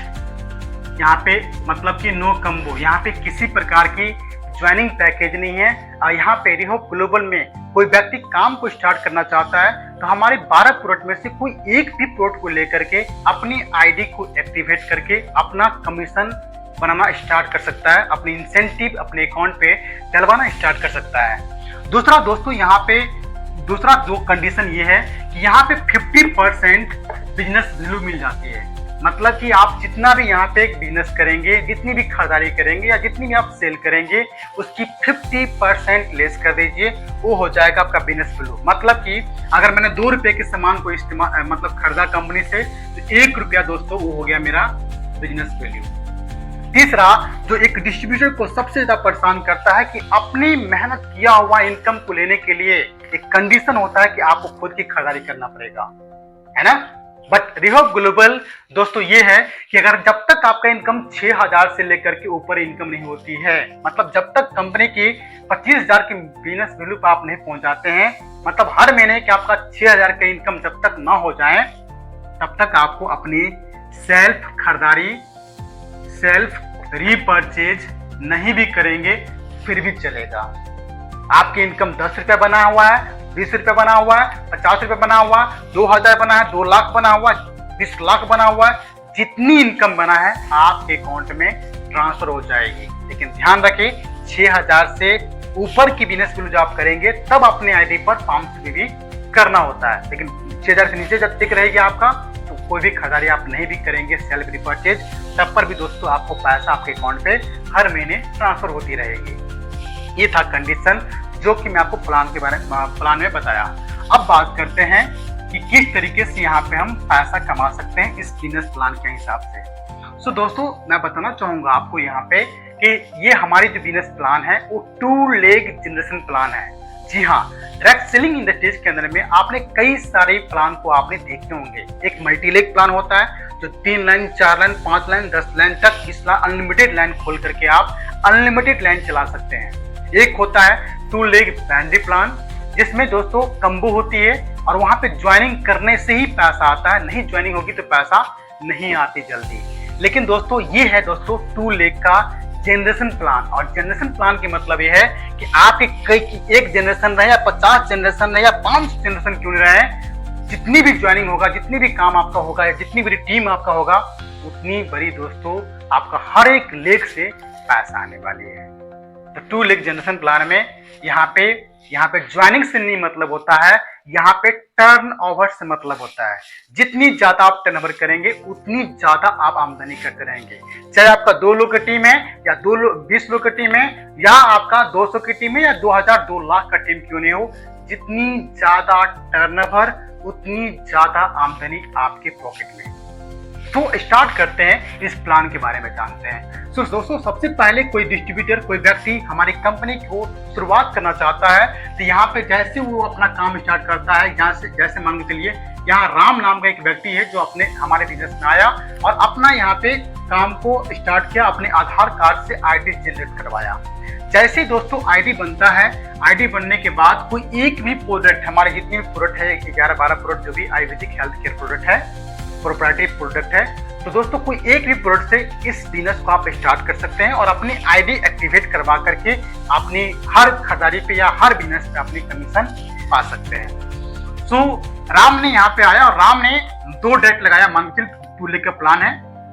यहाँ पे, मतलब कि नो कम्बो, यहाँ पे किसी प्रकार की ज्वाइनिंग पैकेज नहीं है। और यहाँ पे रिहोप ग्लोबल में कोई व्यक्ति काम को स्टार्ट करना चाहता है तो हमारे 12 प्रोडक्ट में से कोई एक भी प्रोडक्ट को लेकर के अपनी आईडी को एक्टिवेट करके अपना कमीशन बनाना स्टार्ट कर सकता है, अपनी इंसेंटिव अपने अकाउंट पे डलवाना स्टार्ट कर सकता है। दूसरा दोस्तों, यहाँ पे दूसरा जो कंडीशन ये है कि यहाँ पे 50% बिजनेस वैल्यू मिल जाती है। मतलब कि आप जितना भी यहाँ पे एक बिजनेस करेंगे, जितनी भी खरीदारी करेंगे या जितनी भी आप सेल करेंगे, उसकी 50% लेस कर दीजिए, वो हो जाएगा आपका बिजनेस वैल्यू। मतलब कि अगर मैंने 2 रुपए के सामान को इस्तेमाल मतलब खरीदा कंपनी से, तो 1 रुपया दोस्तों वो हो गया मेरा बिजनेस वैल्यू। तीसरा, जो एक डिस्ट्रीब्यूटर को सबसे ज्यादा परेशान करता है कि अपनी मेहनत किया हुआ इनकम को लेने के लिए एक कंडीशन होता है कि आपको खुद की खरीदारी करना पड़ेगा, है ना। बट रिहोप ग्लोबल दोस्तों ये है कि अगर जब तक आपका इनकम 6000 से लेकर के ऊपर इनकम नहीं होती है, मतलब जब तक कंपनी की 25000 की बिजनेस वैल्यू पर आप नहीं पहुंच जाते हैं, मतलब हर महीने कि आपका 6000 का इनकम जब तक ना हो जाए, तब तक आपको अपनी सेल्फ खरीदारी, सेल्फ रीपरचेज नहीं भी करेंगे फिर भी चलेगा। आपकी इनकम 10 रुपया बना हुआ है, 20 रुपये बना हुआ है, 50 रुपये बना हुआ है, 2000 बना है, 2 लाख बना हुआ है, 20 लाख बना हुआ है, जितनी इनकम बना है आपके अकाउंट में ट्रांसफर हो जाएगी। लेकिन ध्यान रखें, 6000 से ऊपर की बिजनेस वैल्यू जो आप करेंगे तब अपने आईडी पर 500 भी करना होता है। लेकिन 6000 से नीचे जब टिक रहेगी आपका, तो कोई भी खरीदारी आप नहीं भी करेंगे सेल्फ रिपर्चेज, तब पर भी दोस्तों आपको पैसा आपके अकाउंट पे हर महीने ट्रांसफर होती रहेगी। ये था कंडीशन जो कि मैं आपको प्लान में बताया। अब बात करते हैं कि किस तरीके से यहाँ पे हम पैसा कमा सकते हैं इस बिजनेस प्लान के हिसाब से। सो दोस्तों, मैं बताना चाहूंगा आपको यहाँ पे कि ये हमारी जो बिजनेस प्लान है वो 2 लेग जनरेशन प्लान है। जी हाँ, डायरेक्ट सेलिंग इंडस्ट्रीज के अंदर में आपने कई सारे प्लान को आपने देखे होंगे। एक मल्टी लेग प्लान होता है जो 3 लाइन, 4 लाइन, 5 लाइन, 10 लाइन तक, इस अनलिमिटेड लाइन खोल करके आप अनलिमिटेड लाइन चला सकते हैं। एक होता है 2 लेग बाइनरी प्लान, जिसमें दोस्तों कम्बो होती है और वहां पे ज्वाइनिंग करने से ही पैसा आता है, नहीं ज्वाइनिंग होगी तो पैसा नहीं आती जल्दी। लेकिन दोस्तों ये है दोस्तों 2 लेग का जनरेशन प्लान। और जनरेशन प्लान की मतलब ये है कि आपके एक जनरेशन रहे या 50 जनरेशन रहे या 5 जनरेशन क्यों नहीं रहे, जितनी भी ज्वाइनिंग होगा, जितनी भी काम आपका होगा या जितनी बड़ी टीम आपका होगा, उतनी बड़ी दोस्तों आपका हर एक लेग से पैसा आने वाली है। तो 2 लेग जनरेशन प्लान में यहाँ पे ज्वाइनिंग से नहीं मतलब होता है, यहाँ पे टर्नओवर से मतलब होता है। जितनी ज्यादा आप टर्नओवर करेंगे उतनी ज्यादा आप आमदनी करते रहेंगे। चाहे आपका 2 लोग की टीम है या 20 लोग की टीम है या आपका 200 की टीम है या 2000, 2 लाख का टीम क्यों नहीं हो, जितनी ज्यादा टर्नओवर उतनी ज्यादा आमदनी आपके पॉकेट में। तो स्टार्ट करते हैं, इस प्लान के बारे में जानते हैं। तो दोस्तों सबसे पहले कोई डिस्ट्रीब्यूटर, कोई व्यक्ति हमारी कंपनी को शुरुआत करना चाहता है, तो यहाँ पे जैसे वो अपना काम स्टार्ट करता है, जैसे मान के चलिए यहाँ राम नाम का एक व्यक्ति है जो अपने हमारे बिजनेस में आया और अपना यहाँ पे काम को स्टार्ट किया, अपने आधार कार्ड से आईडी जनरेट करवाया। जैसे दोस्तों आईडी बनता है, आईडी बनने के बाद कोई एक भी प्रोडक्ट, हमारे जितने भी प्रोडक्ट है 11-12 प्रोडक्ट जो भी आयुर्वेदिक हेल्थ केयर प्रोडक्ट है, प्रोप्राइटरी प्रोडक्ट है, तो दोस्तों कोई एक भी प्रोडक्ट से इस बिजनेस को आप स्टार्ट कर सकते हैं और अपनी आईडी एक्टिवेट करवा करके अपनी हर खरीदारी पे या हर बिजनेस पे अपनी कमीशन पा सकते हैं। सो राम ने यहाँ पे आया और राम ने 2 डेट लगाया, मान के 2 लेग का प्लान है,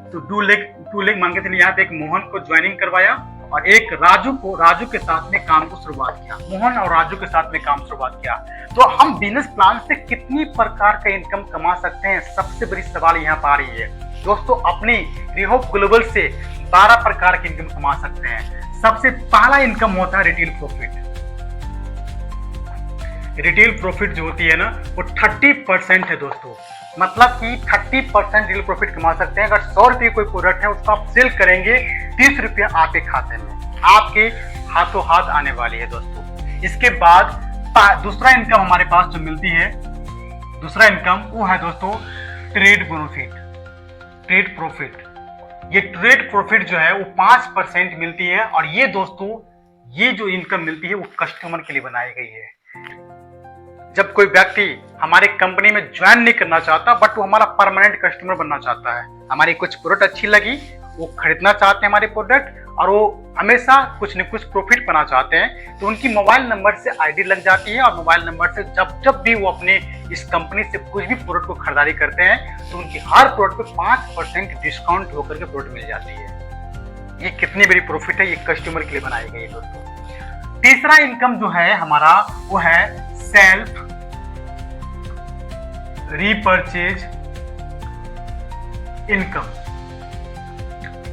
तो 2 लेग मान के चलिए यहाँ पे एक मोहन को ज्वाइनिंग करवाया और एक राजू के साथ में काम को शुरुआत किया। मोहन और राजू के साथ में काम शुरुआत किया। तो हम बिजनेस प्लान से कितनी प्रकार का इनकम कमा सकते हैं, सबसे बड़ी सवाल यहाँ पर आ रही है दोस्तों। अपनी रिहोप ग्लोबल से 12 प्रकार की इनकम कमा सकते हैं। सबसे पहला इनकम होता है रिटेल प्रॉफिट। रिटेल प्रॉफिट जो होती है ना वो 30% है दोस्तों, मतलब कि 30% रिटेल प्रॉफिट कमा सकते हैं। अगर 100 रुपये कोई प्रोडक्ट है उसको आप सेल करेंगे, 30 रुपया आपके खाते में, आपके हाथों हाथ आने वाली है दोस्तों। इसके बाद दूसरा इनकम हमारे पास जो मिलती है, दूसरा इनकम वो है दोस्तों ट्रेड बेनिफिट, ट्रेड प्रॉफिट। ये ट्रेड प्रॉफिट जो है वो 5% मिलती है और ये दोस्तों ये जो इनकम मिलती है वो कस्टमर के लिए बनाई गई है। जब कोई व्यक्ति हमारे कंपनी में ज्वाइन नहीं करना चाहता बट वो हमारा परमानेंट कस्टमर बनना चाहता है, हमारी कुछ प्रोडक्ट अच्छी लगी, वो खरीदना चाहते हैं हमारे प्रोडक्ट और वो हमेशा कुछ न कुछ प्रॉफिट पाना चाहते हैं, तो उनकी मोबाइल नंबर से आईडी लग जाती है और मोबाइल नंबर से जब भी वो अपने इस कंपनी से कुछ भी प्रोडक्ट को खरीदारी करते हैं तो उनकी हर प्रोडक्ट पे 5% डिस्काउंट होकर के प्रोडक्ट मिल जाती है। ये कितनी बड़ी प्रॉफिट है, ये कस्टमर के लिए बनाई गई है दोस्तों। तीसरा इनकम जो है हमारा वो है सेल्फ रीपर्चेज इनकम।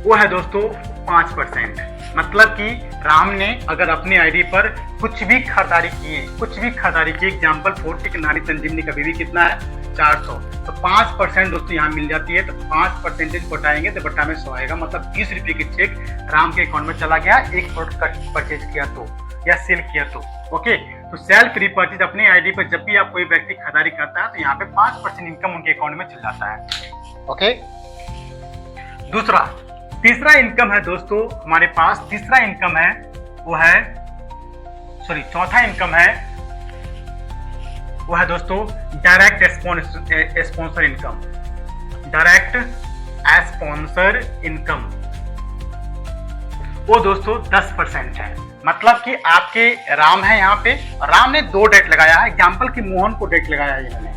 वो है दोस्तों 5%। मतलब कि राम ने अगर अपनी आईडी पर कुछ भी खरीदारी की, एग्जाम्पल 40 की नारी संजीवनी का बीवी कितना है 400, तो 5% दोस्तों यहाँ मिल जाती है। तो 5% बटाएंगे तो बटा में 100 आएगा, मतलब 30 रुपये की चेक राम के अकाउंट में चला गया एक प्रोडक्ट परचेज किया तो या सेल किया तो। ओके, तो सेल्फ रीपर्चेज अपनी आईडी पर जब भी आप कोई व्यक्ति खरीदारी करता है तो यहाँ पे 5% इनकम उनके अकाउंट में चल जाता है। ओके, तीसरा इनकम है दोस्तों हमारे पास, चौथा इनकम है वो है दोस्तों डायरेक्ट स्पॉन्सर इनकम। वो दोस्तों 10% है। मतलब कि आपके राम है यहाँ पे, राम ने 2 डेट लगाया है, एग्जाम्पल की मोहन को डेट लगाया है इन्होंने।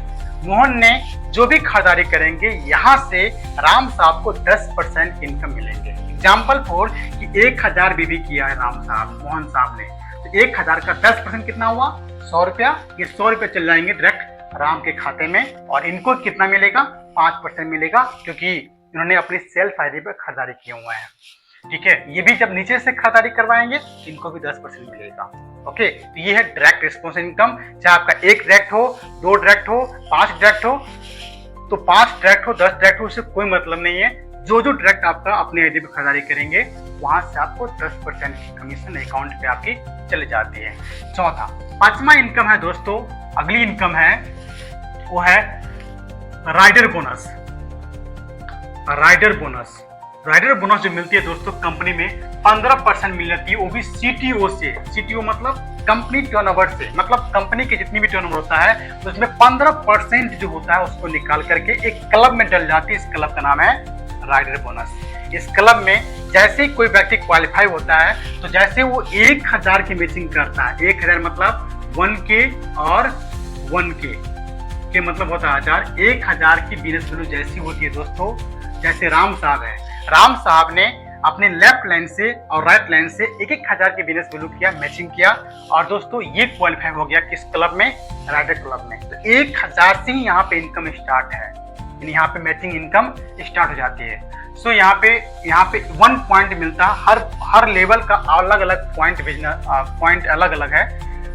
मोहन ने जो भी खरीदारी करेंगे यहाँ से राम साहब को 10% इनकम मिलेंगे। एग्जाम्पल फॉर कि 1000 बीबी किया है मोहन साहब ने, तो 1000 का 10% कितना हुआ 100 रुपया। ये 100 रुपये चल जाएंगे डायरेक्ट राम के खाते में और इनको कितना मिलेगा 5% मिलेगा, क्योंकि इन्होंने अपनी सेल्फ आईडी पर खरीदारी किए हुए हैं। ठीक है, ये भी जब नीचे से खरीदारी करवाएंगे इनको भी 10% मिलेगा। ओके, तो ये है डायरेक्ट रिस्पॉन्स इनकम। चाहे आपका 1 डायरेक्ट हो, 2 डायरेक्ट हो, 5 डायरेक्ट हो, तो 5 डायरेक्ट हो 10 डायरेक्ट हो, उससे कोई मतलब नहीं है। जो डायरेक्ट आपका अपने आईडी पे खरीदारी करेंगे वहां से आपको 10% की कमीशन अकाउंट पे आपकी चली जाती है। पांचवा इनकम है दोस्तों, अगली इनकम है वो है राइडर बोनस जो मिलती है दोस्तों कंपनी में 15% मिल जाती है, वो भी सीटीओ से। सीटीओ मतलब कंपनी टर्नओवर से, मतलब कंपनी की जितनी भी टर्नओवर होता है तो उसमें 15% जो होता है उसको निकाल करके एक क्लब में डल जाती है। इस क्लब का नाम है राइडर बोनस। इस क्लब में जैसे ही कोई व्यक्ति क्वालिफाई होता है तो जैसे वो 1000 की मैचिंग करता है, 1000 मतलब 1K और 1K के मतलब होता है 1000। 1000 की बिजनेस वैल्यू जैसी होती है दोस्तों, जैसे राम साहब है, राम साहब ने अपने लेफ्ट लाइन से और राइट लाइन से 1000 की बिजनेस वैल्यू किया, मैचिंग किया और दोस्तों ये क्वालिफाई हो गया किस क्लब में, राइडर क्लब में। तो 1000 से ही यहाँ पे इनकम स्टार्ट है, यहाँ पे मैचिंग इनकम स्टार्ट हो जाती है। सो यहाँ पे 1 पॉइंट मिलता है, हर लेवल का अलग अलग पॉइंट अलग अलग है।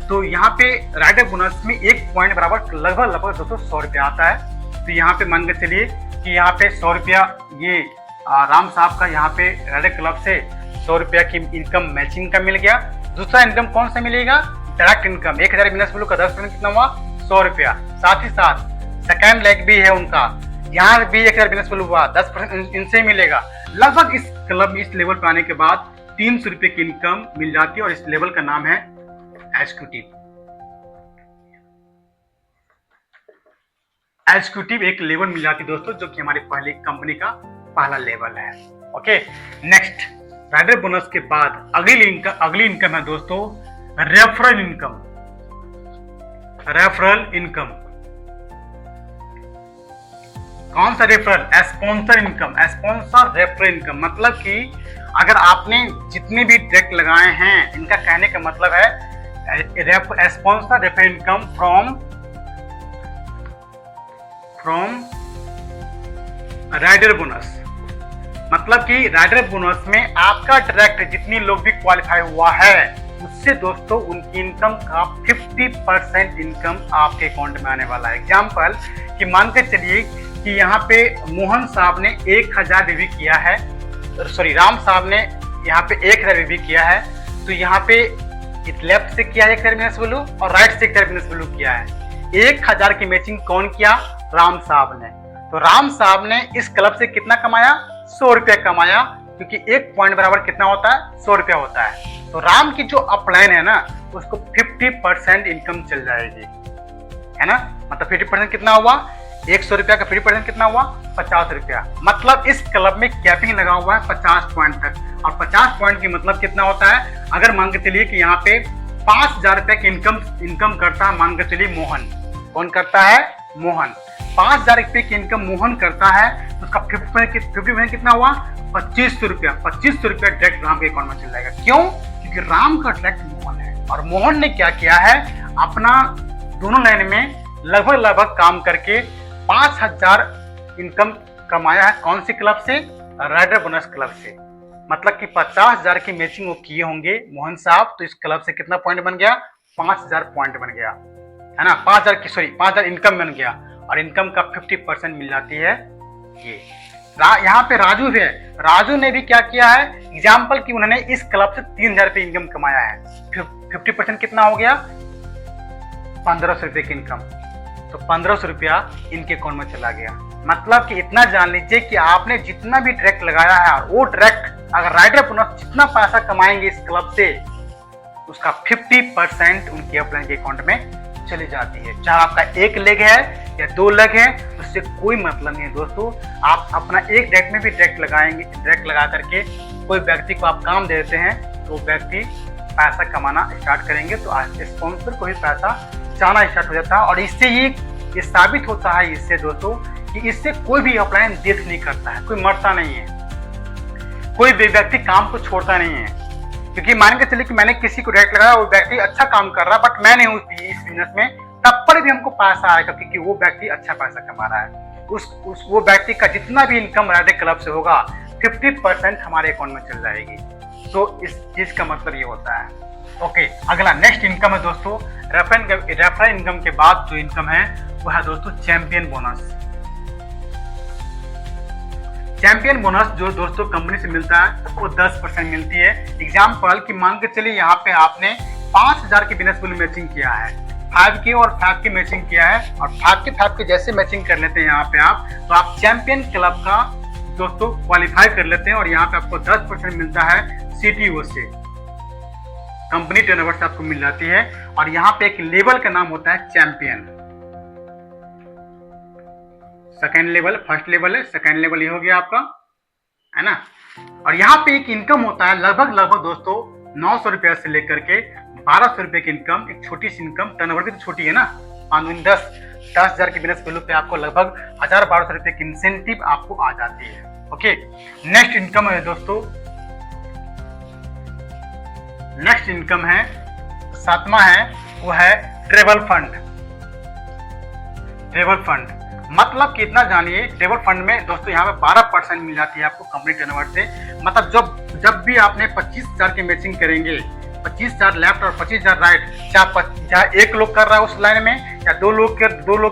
तो यहाँ पे राइडर बोनस में 1 पॉइंट बराबर लगभग दोस्तों 100 रुपया आता है। तो यहाँ पे मान के चलिए कि यहाँ पे 100 रुपया ये राम साहब का यहाँ पे राइडर क्लब से 100 रुपया की इनकम मैचिंग का मिल गया। दूसरा इनकम कौन सा मिलेगा, डायरेक्ट इनकम। 1000 बिजनेस वैल्यू का 10% कितना हुआ 100 रुपया। साथ ही साथ सेकेंड लेग भी है उनका, यहाँ भी 1000 बिजनेस वैल्यू हुआ, 10% इनसे मिलेगा। लगभग इस क्लब इस लेवल पे आने के बाद 300 रुपये की इनकम मिल जाती है और इस लेवल का नाम है एग्जीक्यूटिव एक लेवल मिल जाती है दोस्तों, जो कि हमारी पहली कंपनी का पहला लेवल है। ओके, नेक्स्ट राइडर बोनस के बाद अगली इनकम है दोस्तों रेफरल इनकम। कौन सा रेफरल, स्पॉन्सर रेफरल इनकम। मतलब कि अगर आपने जितने भी डायरेक्ट लगाए हैं, इनका कहने का मतलब है sponsor referral income from rider bonus. मतलब कि राइडर बोनस में आपका डायरेक्ट जितने लोग भी क्वालिफाई हुआ है उससे दोस्तों उनकी इनकम का 50% इनकम आपके अकाउंट में आने वाला है। एग्जाम्पल कि मान के चलिए कि यहाँ पे मोहन साहब ने 1000 बीबी किया है, राम साहब ने यहाँ पे 1000 बीबी किया है, तो यहाँ पे लेफ्ट से किया है 1000 बिजनेस वैल्यू और राइट से 1000 बिजनेस वैल्यू किया है। 1000 की मैचिंग कौन किया, राम साहब ने। तो राम साहब ने इस क्लब से कितना कमाया 100 रुपया कमाया, क्योंकि एक पॉइंट बराबर कितना होता है, 100 रुपया होता है। तो राम की जो अपलाइन है ना, उसको 50% इनकम चल जाएगी, है ना। मतलब 50% कितना हुआ, 100 रुपया का 50% कितना हुआ, 50 रुपया। मतलब इस क्लब में कैपिंग लगा हुआ है 50 पॉइंट तक, और 50 पॉइंट की मतलब कितना होता है, अगर मान के चलिए कि यहाँ पे 5,000 रुपए की इनकम करता है, मान के चलिए मोहन, कौन करता है, मोहन 5,000 रुपए की इनकम मोहन करता है, तो उसका 50% कितना हुआ, 2500 रुपया। 2500 रुपया डायरेक्ट राम के अकाउंट में चल जाएगा। क्यों, क्योंकि राम का डायरेक्ट मोहन है, और मोहन ने क्या किया है, अपना दोनों लाइन में लगभग काम करके 5,000 इनकम कमाया है। कौन सी क्लब से, राइडर बोनस क्लब से। मतलब कि 50,000 की मैचिंग वो किए होंगे मोहन साहब, तो इस क्लब से कितना पॉइंट बन गया, 5,000 पॉइंट बन गया, है ना। 5,000 इनकम बन गया, और इनकम का 50% मिल जाती है ये। यहाँ पे राजू है, राजू ने भी क्या किया है, एग्जाम्पल कि उन्होंने इस क्लब से 3,000 रुपये इनकम कमाया है, 50% कितना हो गया, 1,500 रुपये की इनकम। तो 1,500 रुपया इनके अकाउंट में चला गया। मतलब कि इतना जान लीजिए कि आपने जितना भी डायरेक्ट लगाया है, वो डायरेक्ट अगर राइडर बोनस जितना पैसा कमाएंगे इस क्लब से, उसका 50% उनके अपलाइन के अकाउंट में चली जाती है। चाहे आपका एक लेग है या 2 लेग है, उससे कोई मतलब नहीं है दोस्तों। आप अपना एक डायरेक्ट में भी डायरेक्ट लगाएंगे, डायरेक्ट लगा करके कोई व्यक्ति को आप काम देते हैं, तो व्यक्ति पैसा कमाना स्टार्ट करेंगे, तो स्पॉन्सर को भी पैसा जाना स्टार्ट हो जाता है। और इससे ये साबित होता है इससे दोस्तों कि इससे कोई भी अपलाइन डेथ नहीं करता है, कोई मरता नहीं है, कोई भी व्यक्ति काम को छोड़ता नहीं है। क्योंकि मान के चलिए कि मैंने किसी को डायरेक्ट लगाया, वो व्यक्ति अच्छा काम कर रहा है, बट मैं नहीं हूँ इस बिजनेस में, तब पर भी हमको पैसा आएगा, क्योंकि वो व्यक्ति अच्छा पैसा कमा रहा है। वो व्यक्ति का जितना भी इनकम राइडर क्लब से होगा, 50% हमारे अकाउंट में चल जाएगी। तो इस चीज का मतलब ये होता है। ओके, अगला नेक्स्ट इनकम है दोस्तों, रेफरल इनकम के बाद जो इनकम है वो है दोस्तों चैंपियन बोनस। चैंपियन बोनस जो दोस्तों कंपनी से मिलता है वो 10% मिलती है। एग्जाम्पल कि मान के चलिए यहाँ पे आपने 5,000 की बिजनेस वैल्यू मैचिंग किया है, 5 और 5 की मैचिंग किया है, और 5 के जैसे मैचिंग कर लेते हैं यहाँ पे आप, तो आप चैंपियन क्लब का दोस्तों क्वालिफाई कर लेते हैं, और यहाँ पे आपको 10% मिलता है CTO से, कंपनी टर्नओवर से आपको मिल जाती है। और यहाँ पे एक लेवल का नाम होता है champion. Second level, first level है, सेकेंड लेवल ये हो गया आपका, है ना। और यहाँ पे एक इनकम होता है लगभग दोस्तों 900 रुपया से लेकर के 1,200 रुपए की इनकम, एक छोटी सी इनकम, टर्नओवर भी तो छोटी है ना, 10,000 की बिजनेस वैल्यू पे आपको लगभग 1,000-1,200 रुपए की इंसेंटिव आपको आ जाती है। ओके, नेक्स्ट इनकम है दोस्तों, नेक्स्ट इनकम है 7वां है, वो है ट्रेवल फंड। ट्रेवल फंड मतलब कितना जानिए, ट्रेवल फंड में दोस्तों यहाँ पे 12% मिल जाती है आपको कंपनी टर्नओवर से। मतलब जब भी आपने 25,000 की मैचिंग करेंगे, 25,000 लेफ्ट और 25,000 राइट, चाहे एक लोग कर रहा है उस लाइन में या दो लोग कर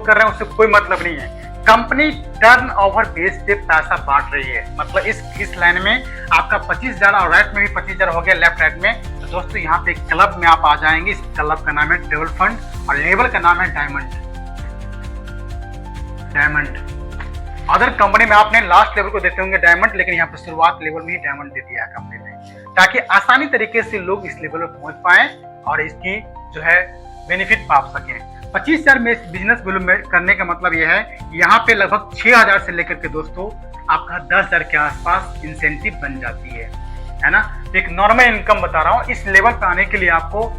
रहे हैं, उससे कोई मतलब नहीं है। कंपनी टर्नओवर बेस पे पैसा बांट रही है। मतलब इस लाइन में आपका 25,000 और राइट में भी 25,000 हो गया, लेफ्ट राइट में। तो दोस्तों यहाँ पे क्लब में आप आ जाएंगे, इस क्लब का नाम है ट्रेवल फंड, और लेवल का नाम है डायमंड। अदर कंपनी में आपने लास्ट लेवल को देते होंगे डायमंड, लेकिन यहाँ पे शुरुआत लेवल में ही डायमंड दे दिया है कंपनी ने, ताकि आसानी तरीके से लोग इस लेवल पर पहुंच पाए और इसकी जो है बेनिफिट पा सकें। 25,000 में बिजनेस वैल्यू में करने का मतलब यह है कि यहाँ पे लगभग 6,000 से लेकर के दोस्तों आपका 10,000 के आसपास इंसेंटिव बन जाती है ना। तो एक नॉर्मल इनकम बता रहा हूँ। इस लेवल पे आने के लिए आपको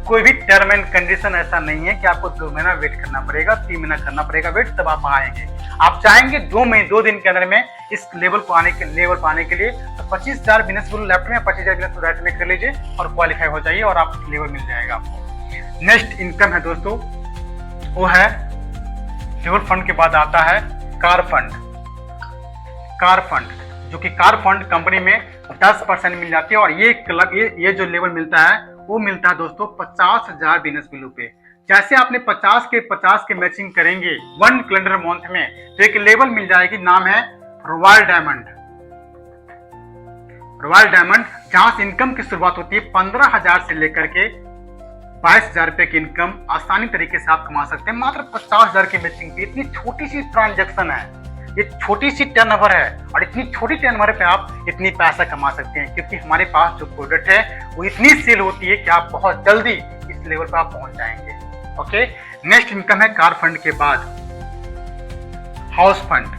कोई भी टर्म एंड कंडीशन ऐसा नहीं है कि आपको 2 महीना वेट करना पड़ेगा, 3 महीना करना पड़ेगा वेट, तब आप आएंगे। आप चाहेंगे 2 दिन के अंदर में इस लेवल पर आने के लिए तो 25,000 बिजनेस वैल्यू लेफ्ट में, 25,000 बिजनेस राइट में कर लीजिए और क्वालिफाई हो जाइए, और आप लेवल मिल जाएगा आपको। नेक्स्ट इनकम है दोस्तों, वो है ट्रेवल फंड के बाद आता है कार फंड। कार फंड जो कि कार फंड कंपनी में 10% मिल जाती है, और ये जो लेवल मिलता है वो मिलता है दोस्तों 50,000 बिजनेस वैल्यू पे। जैसे आपने 50 के मैचिंग करेंगे 1 कैलेंडर मंथ में, तो एक लेवल मिल जाएगी, नाम है रॉयल डायमंड। रॉयल डायमंड जहां से इनकम की शुरुआत होती है 15,000 से लेकर के 22,000 रुपए की इनकम आसानी तरीके से आप कमा सकते हैं, मात्र 50,000 की मैचिंग पे। इतनी छोटी सी ट्रांजैक्शन है, ये छोटी सी टर्नओवर है और इतनी छोटी टर्नओवर पे आप इतनी पैसा कमा सकते हैं, क्योंकि हमारे पास जो प्रोडक्ट है वो इतनी सेल होती है कि आप बहुत जल्दी इस लेवल पर आप पहुंच जाएंगे। ओके, नेक्स्ट इनकम है कार फंड के बाद हाउस फंड।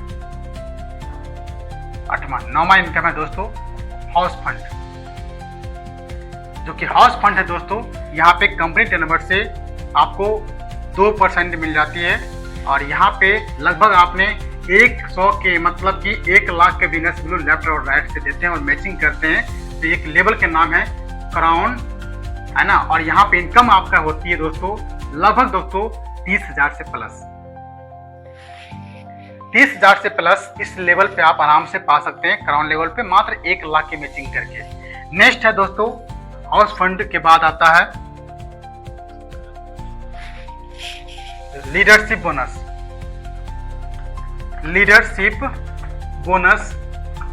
9वां इनकम है दोस्तों हाउस फंड, जो कि हाउस फंड है दोस्तों। यहाँ पे कंपनी टर्नओवर से आपको 2% मिल जाती है और यहाँ पे लगभग आपने 100 के मतलब कि 1 लाख के बिजनेस बिलो लेफ्ट और राइट से देते हैं और मैचिंग करते हैं। तो एक लेवल के नाम है क्राउन, है ना। और यहाँ पे इनकम आपका होती है दोस्तों लगभग दोस्तों 30,000 से प्लस। 30,000 से प्लस इस लेवल पे आप आराम से पा सकते हैं क्राउन लेवल पे, मात्र 1 लाख की मैचिंग करके। नेक्स्ट है दोस्तों हाउस फंड के बाद आता है लीडरशिप बोनस। लीडरशिप बोनस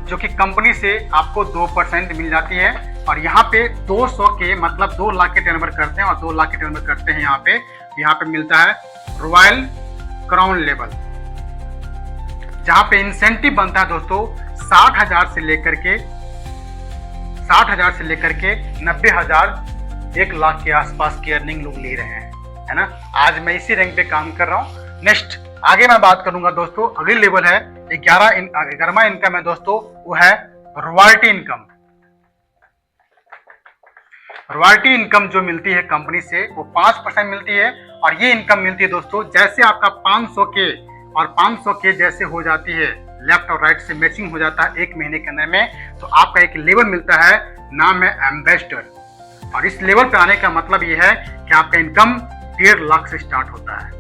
जो कि कंपनी से आपको 2% मिल जाती है और यहाँ पे 200 के मतलब 2 लाख के टर्नओवर करते हैं और 2 लाख के टर्नओवर करते हैं। यहाँ पे मिलता है रॉयल क्राउन लेवल, जहाँ पे इंसेंटिव बनता है दोस्तों 60,000 से लेकर के 90,000 1 लाख के आसपास की अर्निंग लोग ले रहे हैं, है ना। आज मैं इसी रैंक पे काम कर रहा हूँ। नेक्स्ट आगे मैं बात करूंगा दोस्तों, अगली लेवल है 11वां इनकम है दोस्तों, वो है रॉयल्टी इनकम। रॉयल्टी इनकम जो मिलती है कंपनी से वो 5% मिलती है और ये इनकम मिलती है दोस्तों जैसे आपका 500 के और 500 के जैसे हो जाती है, लेफ्ट और राइट से मैचिंग हो जाता है 1 महीने के अंदर में, तो आपका एक लेवल मिलता है, नाम है एम्बेसडर। और इस लेवल पे आने का मतलब ये है कि आपका इनकम 1.5 लाख से स्टार्ट होता है।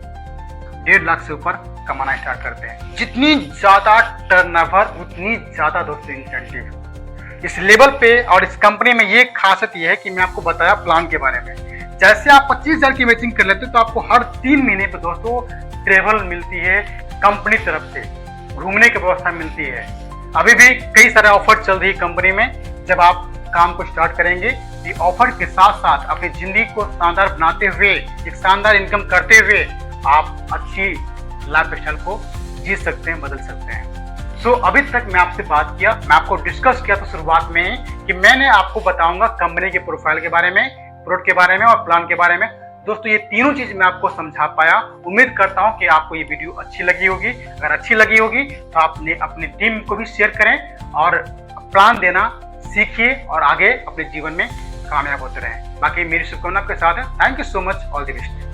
1.5 लाख से ऊपर कमाना स्टार्ट करते हैं। जितनी ज्यादा टर्नओवर उतनी ज्यादा दोस्तों इंसेंटिव इस लेवल पे। और इस कंपनी में ये खासियत ये है कि मैं आपको बताया प्लान के बारे में, जैसे आप 25,000 की मैचिंग कर लेते हो तो आपको हर 3 महीने पे दोस्तों ट्रेवल मिलती है कंपनी तरफ से, घूमने की व्यवस्था मिलती है। अभी भी कई सारे ऑफर चल रही है कंपनी में। जब आप काम को स्टार्ट करेंगे ये ऑफर के साथ साथ अपनी जिंदगी को शानदार बनाते हुए, एक शानदार इनकम करते हुए आप अच्छी लाइफ स्टाइल को जी सकते हैं, बदल सकते हैं। सो अभी तक मैं आपसे बात किया, मैं आपको डिस्कस किया था शुरुआत में कि मैंने आपको बताऊंगा कंपनी के प्रोफाइल के बारे में, प्रोडक्ट के बारे में और प्लान के बारे में। दोस्तों ये तीनों चीज मैं आपको समझा पाया। उम्मीद करता हूं कि आपको ये वीडियो अच्छी लगी होगी। अगर अच्छी लगी होगी तो आपने अपनी टीम को भी शेयर करें और प्लान देना सीखिए और आगे अपने जीवन में कामयाब होते रहें। बाकी मेरी शुभकामना आपके साथ है। Thank you so much, all the best.